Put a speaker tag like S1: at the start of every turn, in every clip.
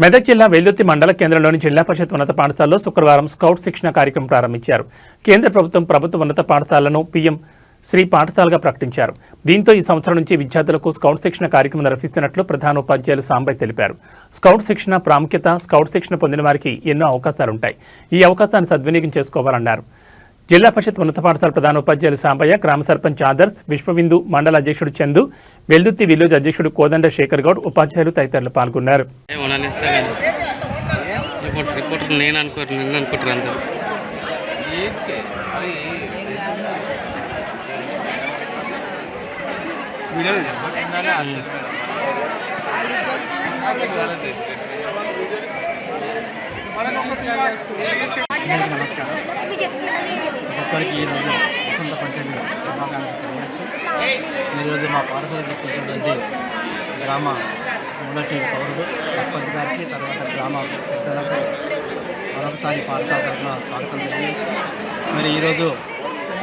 S1: మెదక్ జిల్లా వెల్దుర్తి మండల కేంద్రంలోని జిల్లా పరిషత్ ఉన్నత పాఠశాలలో శుక్రవారం స్కౌట్ శిక్షణ కార్యక్రమం ప్రారంభించారు. కేంద్ర ప్రభుత్వ ఉన్నత పాఠశాలను పీఎం శ్రీ పాఠశాలగా ప్రకటించారు. దీంతో ఈ సంవత్సరం నుంచి విద్యార్థులకు స్కౌట్ శిక్షణ కార్యక్రమం నిర్వహిస్తున్నట్లు ప్రధాన ఉపాధ్యాయులు సాంబయ్య తెలిపారు. స్కౌట్ శిక్షణ ప్రాముఖ్యత, స్కౌట్ శిక్షణ పొందిన వారికి ఎన్నో అవకాశాలుంటాయి. ఈ అవకాశాన్ని సద్వినియోగం చేసుకోవాలన్నారు. జిల్లా పరిషత్ ఉన్నత పాఠశాల ప్రధాన ఉపాధ్యాయులు సాంబయ్య, గ్రామ సర్పంచ్ ఆదర్శ్, విశ్వవిందు మండల అధ్యక్షుడు చందు, వెల్దుర్తి విలేజ్ అధ్యక్షుడు కోదండ శేఖర్ గౌడ్, ఉపాధ్యాయులు తదితరులు పాల్గొన్నారు.
S2: నమస్కారం. ఒక్కరికి ఈరోజు వసంత పంచమి శుభాకాంక్షలు తెలియజేస్తూ ఈరోజు మా పాఠశాలకు ఇచ్చేటువంటి గ్రామ మొదటి పౌరుడు సర్పంచ్ గారికి, తర్వాత గ్రామ పెద్దలకు మరొకసారి పాఠశాల తరఫున స్వాగతం తెలియజేస్తూ మరి ఈరోజు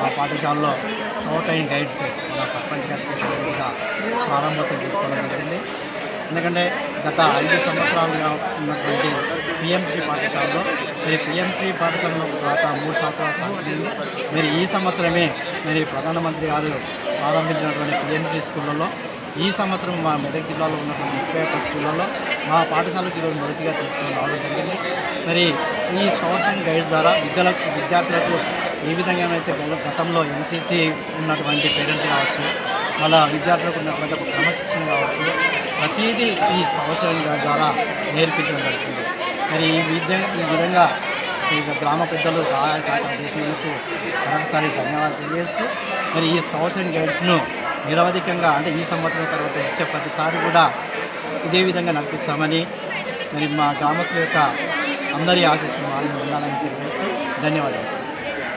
S2: మా పాఠశాలలో స్కౌట్ అండ్ గైడ్స్ మన సర్పంచ్ గారి చేసినట్టుగా ప్రారంభోత్సవం చేసుకోవడం జరిగింది. ఎందుకంటే గత 5 సంవత్సరాలుగా ఉన్నటువంటి పిఎంశ్రీ పాఠశాలలో మరి పిఎంశ్రీ పాఠశాలలో గత 3 సంవత్సరాలు సాగింది. మరి ఈ సంవత్సరమే మరి ప్రధానమంత్రి గారు ప్రారంభించినటువంటి పిఎంశ్రీ స్కూళ్ళలో ఈ సంవత్సరం మా మెదక్ జిల్లాలో ఉన్నటువంటి 31 స్కూళ్ళలో మా పాఠశాలకు ఈరోజు మొదటిగా తీసుకుని రావడం జరిగింది. మరి ఈ స్కౌట్స్ అండ్ గైడ్స్ ద్వారా విద్యార్థులకు ఏ విధంగానైతే గతంలో ఎన్సీసీ ఉన్నటువంటి పేరెంట్స్ కావచ్చు, వాళ్ళ విద్యార్థులకు ఉన్నటువంటి ఒక క్రమశిక్షణ కావచ్చు, ప్రతిదీ ఈ స్కౌట్స్ అండ్ గైడ్స్ ద్వారా నేర్పించడం జరుగుతుంది. మరి ఈ విధంగా గ్రామ పెద్దలు సహాయ సహకారం చేసినందుకు మరొకసారి ధన్యవాదాలు తెలియజేస్తూ మరి ఈ స్కౌట్స్ అండ్ గైడ్స్ను నిరవధికంగా అంటే ఈ సంవత్సరం తర్వాత వచ్చే ప్రతిసారి కూడా ఇదే విధంగా నడిపిస్తామని మరి మా గ్రామస్తుల యొక్క అందరి ఆశీస్సులు ఉండాలని తెలియజేస్తూ ధన్యవాదాలు.